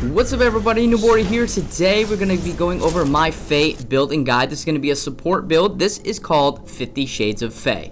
What's up everybody, Nibori here. Today we're going to be going over my Fae building guide. This is going to be a support build. This is called 50 Shades of Fae.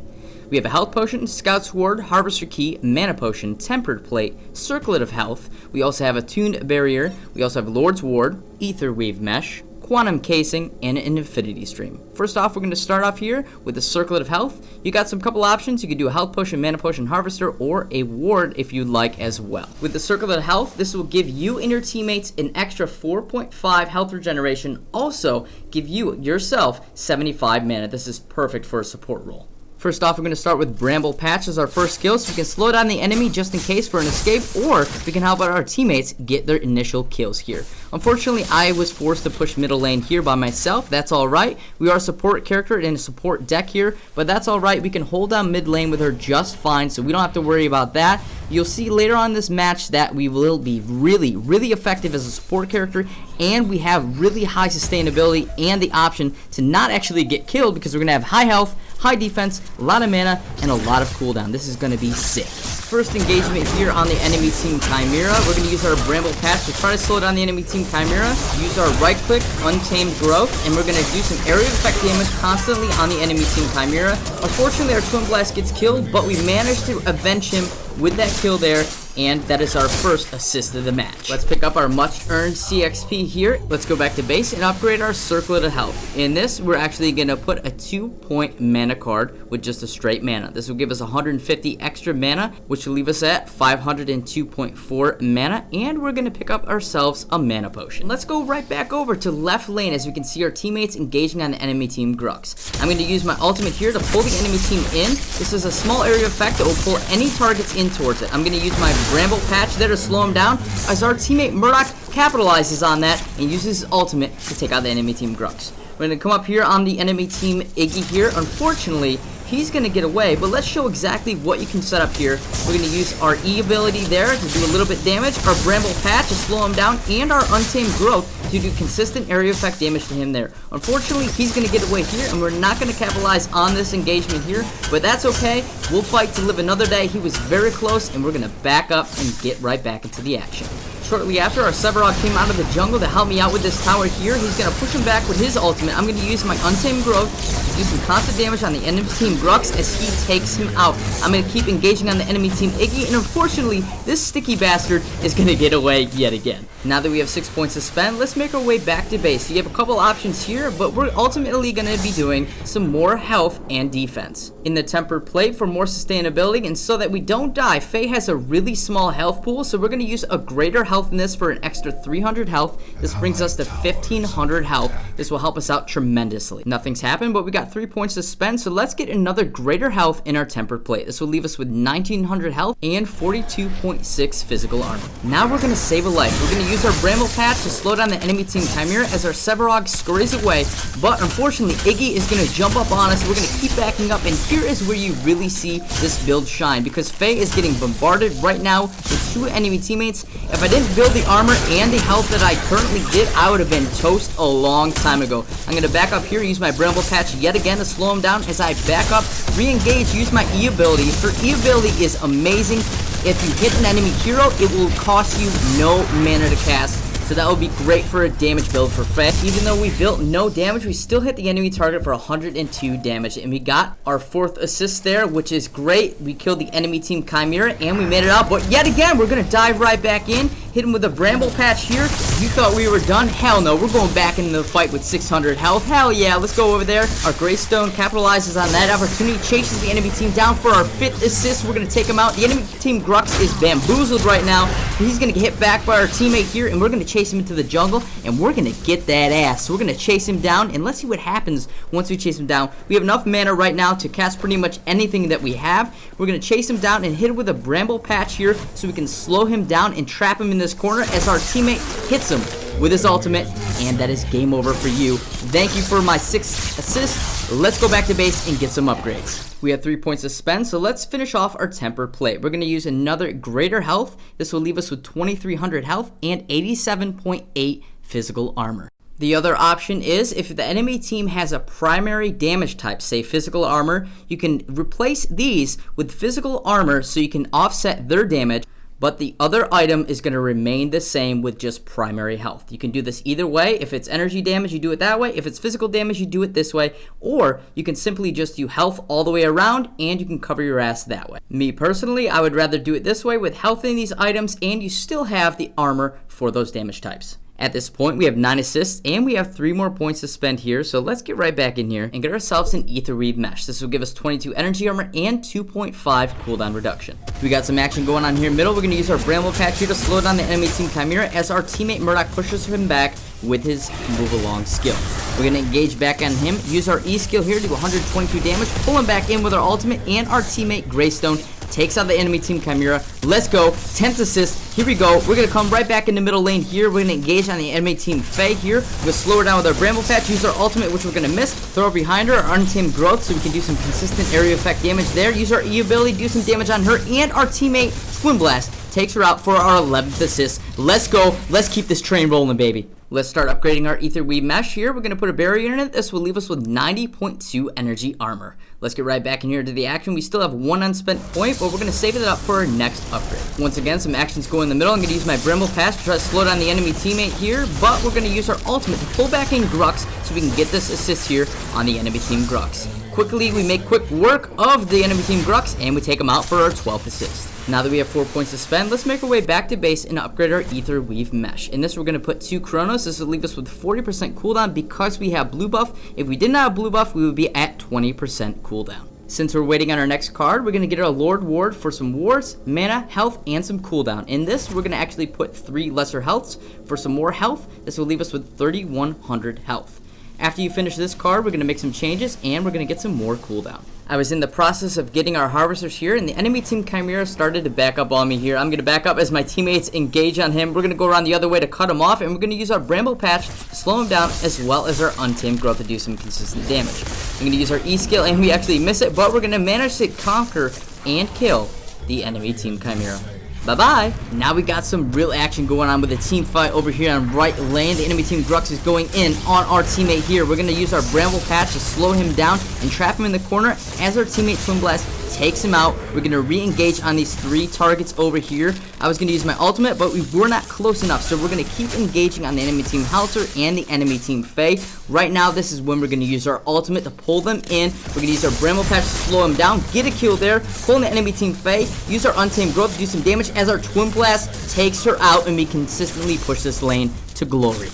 We have a health potion, scout sword, harvester key, mana potion, tempered plate, circlet of health. We also have a tuned barrier. We also have Lord's Ward, Etherweave mesh, quantum casing, and an infinity stream. First off, we're going to start off here with the circlet of health. You got some couple options. You could do a health potion, mana potion, harvester, or a ward if you'd like as well. With the circlet of health, this will give you and your teammates an extra 4.5 health regeneration. Also, give you yourself 75 mana. This is perfect for a support role. First off, we're going to start with Bramble Patch as our first skill, so we can slow down the enemy just in case for an escape, or we can help out our teammates get their initial kills here. Unfortunately, I was forced to push middle lane here by myself. That's alright. We are a support character in a support deck here, but that's alright. We can hold down mid lane with her just fine, so we don't have to worry about that. You'll see later on in this match that we will be really effective as a support character, and we have really high sustainability and the option to not actually get killed because we're going to have high health, high defense, a lot of mana, and a lot of cooldown. This is going to be sick. First engagement here on the enemy team Chimera. We're going to use our Bramble Patch to try to slow down the enemy team Chimera. Use our right click, Untamed Growth, and we're going to do some area effect damage constantly on the enemy team Chimera. Unfortunately, our Twin Blast gets killed, but we managed to avenge him with that kill there, and that is our first assist of the match. Let's pick up our much earned CXP here. Let's go back to base and upgrade our Circlet of Health. In this, we're actually going to put a 2-point mana card with just a straight mana. This will give us 150 extra mana, which will leave us at 502.4 mana, and we're going to pick up ourselves a mana potion. Let's go right back over to left lane as we can see our teammates engaging on the enemy team Grux. I'm going to use my ultimate here to pull the enemy team in. This is a small area effect that will pull any targets in towards it. I'm going to use my Bramble Patch there to slow him down as our teammate Murdoch capitalizes on that and uses his ultimate to take out the enemy team Grux. We're going to come up here on the enemy team Iggy here. Unfortunately, he's going to get away, but let's show exactly what you can set up here. We're going to use our E ability there to do a little bit damage, our Bramble Patch to slow him down, and our Untamed Growth to do consistent area effect damage to him there. Unfortunately, he's going to get away here, and we're not going to capitalize on this engagement here, but that's okay. We'll fight to live another day. He was very close, and we're going to back up and get right back into the action. Shortly after, our Sevarog came out of the jungle to help me out with this tower here. He's going to push him back with his ultimate. I'm going to use my Untamed Growth to do some constant damage on the enemy team Grux as he takes him out. I'm going to keep engaging on the enemy team Iggy, and unfortunately, this sticky bastard is going to get away yet again. Now that we have 6 points to spend, let's make our way back to base. You have a couple options here, but we're ultimately going to be doing some more health and defense. In the tempered plate for more sustainability, and so that we don't die, Fae has a really small health pool, so we're going to use a greater health in this for an extra 300 health. This brings us to 1500 health. This will help us out tremendously. Nothing's happened, but we got 3 points to spend, so let's get another greater health in our tempered plate. This will leave us with 1900 health and 42.6 physical armor. Now we're going to save a life. We're going to use our Bramble Patch to slow down the enemy team Chimera as our Sevarog scurries away, but unfortunately Iggy is going to jump up on us. We're going to keep backing up, and here is where you really see this build shine, because Fae is getting bombarded right now with 2 enemy teammates. If I didn't build the armor and the health that I currently did, I would have been toast a long time ago. I'm going to back up here, use my Bramble Patch yet again to slow him down. As I back up, re-engage, use my E ability. Her E ability is amazing. If you hit an enemy hero, it will cost you no mana to cast. So that would be great for a damage build for Fae. Even though we built no damage, we still hit the enemy target for 102 damage. And we got our 4th assist there, which is great. We killed the enemy team Chimera, and we made it out. But yet again, we're going to dive right back in. Hit him with a Bramble Patch here. You thought we were done? Hell no. We're going back into the fight with 600 health. Hell yeah. Let's go over there. Our Greystone capitalizes on that opportunity. Chases the enemy team down for our 5th assist. We're going to take him out. The enemy team Grux is bamboozled right now. He's going to get hit back by our teammate here, and we're going to chase him into the jungle, and we're going to get that ass. So we're going to chase him down, and let's see what happens once we chase him down. We have enough mana right now to cast pretty much anything that we have. We're going to chase him down and hit him with a Bramble Patch here so we can slow him down and trap him in this corner as our teammate hits him with his ultimate, and that is game over for you. Thank you for my 6th assist. Let's go back to base and get some upgrades. We have 3 points to spend, so let's finish off our tempered plate. We're going to use another greater health. This will leave us with 2300 health and 87.8 physical armor. The other option is if the enemy team has a primary damage type, say physical armor, you can replace these with physical armor so you can offset their damage. but the other item is going to remain the same with just primary health. You can do this either way. If it's energy damage, you do it that way. If it's physical damage, you do it this way. Or you can simply just do health all the way around, and you can cover your ass that way. Me personally, I would rather do it this way with health in these items, and you still have the armor for those damage types. At this point, we have 9 assists, and we have 3 more points to spend here, so let's get right back in here and get ourselves an Etherweave mesh. This will give us 22 energy armor and 2.5 cooldown reduction. We got some action going on here middle. We're going to use our Bramble Patch here to slow down the enemy team Chimera as our teammate Murdoch pushes him back with his move along skill. We're going to engage back on him, use our E skill here to do 122 damage, pull him back in with our ultimate, and our teammate Greystone takes out the enemy team Chimera. Let's go. 10th assist. Here we go. We're going to come right back in the middle lane here. We're going to engage on the enemy team Faye here. We're going to slow her down with our Bramble Patch, use our ultimate, which we're going to miss. Throw her behind her, our Untamed Growth, so we can do some consistent area effect damage there. Use our E ability, do some damage on her, and our teammate Twin Blast takes her out for our 11th assist. Let's go. Let's keep this train rolling, baby. Let's start upgrading our Etherweave mesh here. We're going to put a barrier in it. This will leave us with 90.2 energy armor. Let's get right back in here to the action. We still have 1 unspent point, but we're going to save it up for our next upgrade. Once again, some actions go in the middle. I'm going to use my Bramble Patch to try to slow down the enemy teammate here, but we're going to use our ultimate to pull back in Grux so we can get this assist here on the enemy team Grux. Quickly, we make quick work of the enemy team Grux, and we take them out for our 12th assist. Now that we have 4 points to spend, let's make our way back to base and upgrade our Etherweave mesh. In this, we're going to put 2 Chronos. This will leave us with 40% cooldown because we have blue buff. If we didn't have blue buff, we would be at 20% cooldown. Since we're waiting on our next card, we're going to get our Lord Ward for some wards, mana, health, and some cooldown. In this, we're going to actually put 3 lesser healths for some more health. This will leave us with 3,100 health. After you finish this card, we're going to make some changes, and we're going to get some more cooldown. I was in the process of getting our harvesters here, and the enemy team Chimera started to back up on me here. I'm going to back up as my teammates engage on him. We're going to go around the other way to cut him off, and we're going to use our Bramble Patch to slow him down, as well as our Untamed Growth to do some consistent damage. I'm going to use our E skill, and we actually miss it, but we're going to manage to conquer and kill the enemy team Chimera. Bye-bye. Now we got some real action going on with a team fight over here on right lane. The enemy team Grux is going in on our teammate here. We're going to use our Bramble Patch to slow him down and trap him in the corner as our teammate Twin Blast takes him out. We're going to re-engage on these 3 targets over here. I was going to use my ultimate, but we were not close enough, so we're going to keep engaging on the enemy team Halter and the enemy team Faye. Right now, this is when we're going to use our ultimate to pull them in. We're going to use our Bramble Patch to slow him down, get a kill there, pull in the enemy team Faye, use our Untamed Growth to do some damage as our Twin Blast takes her out, and we consistently push this lane to glory.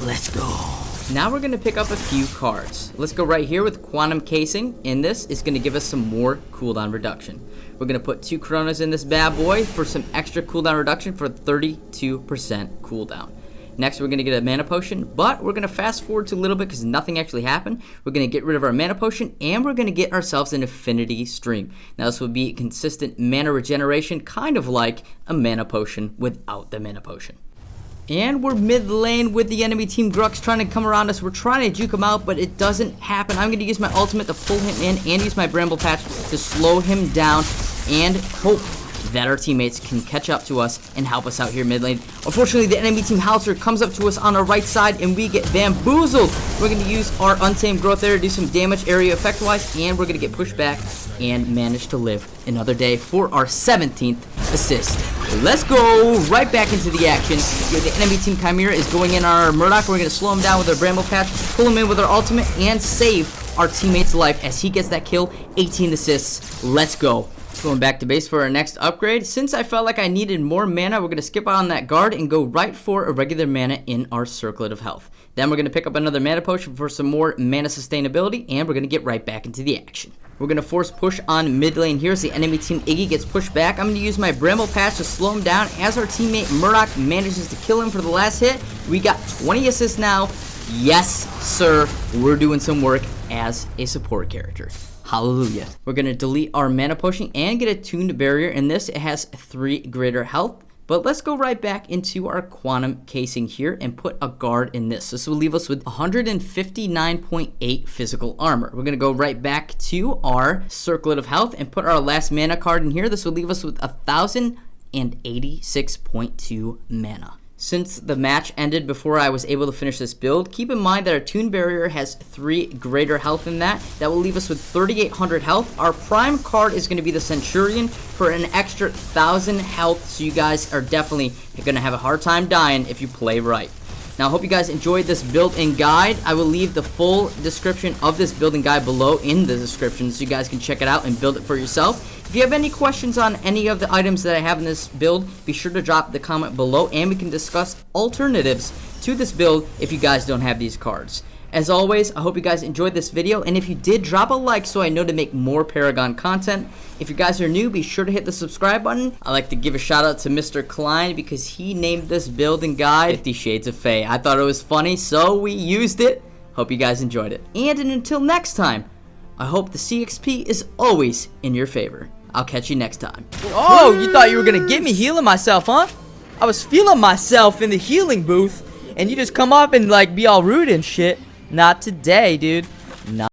Let's go. Now we're going to pick up a few cards. Let's go right here with Quantum Casing. In this, it's going to give us some more cooldown reduction. We're going to put 2 Chronos in this bad boy for some extra cooldown reduction for 32% cooldown. Next, we're going to get a mana potion, but we're going to fast forward to a little bit because nothing actually happened. We're going to get rid of our mana potion, and we're going to get ourselves an Affinity Stream. Now, this will be consistent mana regeneration, kind of like a mana potion without the mana potion. And we're mid lane with the enemy team Grux trying to come around us. We're trying to juke him out, but it doesn't happen. I'm going to use my ultimate to pull him in and use my Bramble Patch to slow him down and hope that our teammates can catch up to us and help us out here mid lane. Unfortunately, the enemy team Halter comes up to us on our right side, and we get bamboozled. We're going to use our Untamed Growth there to do some damage area effect wise, and we're going to get pushed back and manage to live another day for our 17th assist. Let's go right back into the action. The enemy team Chimera is going in on our Murdoch. We're going to slow him down with our Bramble Patch, pull him in with our ultimate, and save our teammate's life as he gets that kill. 18 assists. Let's go. Going back to base for our next upgrade. Since I felt like I needed more mana, we're going to skip out on that Gaurd and go right for a regular mana in our Circlet of Health. Then we're going to pick up another mana potion for some more mana sustainability, and we're going to get right back into the action. We're going to force push on mid lane here as the enemy team Iggy gets pushed back. I'm going to use my Bramble Patch to slow him down as our teammate Murdoch manages to kill him for the last hit. We got 20 assists now. Yes, sir. We're doing some work as a support character. Hallelujah. We're going to delete our mana potion and get a tuned barrier. In this, it has 3 greater health. But let's go right back into our Quantum Casing here and put a Gaurd in this. This will leave us with 159.8 physical armor. We're going to go right back to our Circlet of Health and put our last mana card in here. This will leave us with 1,086.2 mana. Since the match ended before I was able to finish this build, keep in mind that our Toon Barrier has 3 greater health than that. That will leave us with 3,800 health. Our prime card is going to be the Centurion for an extra 1,000 health, so you guys are definitely going to have a hard time dying if you play right. Now, I hope you guys enjoyed this build-in guide. I will leave the full description of this build-in guide below in the description so you guys can check it out and build it for yourself. If you have any questions on any of the items that I have in this build, be sure to drop the comment below and we can discuss alternatives to this build if you guys don't have these cards. As always, I hope you guys enjoyed this video, and if you did, drop a like so I know to make more Paragon content. If you guys are new, be sure to hit the subscribe button. I'd like to give a shout out to Mr. Klein because he named this building guide 50 Shades of Fae. I thought it was funny, so we used it. Hope you guys enjoyed it. And until next time, I hope the CXP is always in your favor. I'll catch you next time. Oh, you thought you were gonna get me healing myself, huh? I was feeling myself in the healing booth, and you just come up and like be all rude and shit. Not today, dude.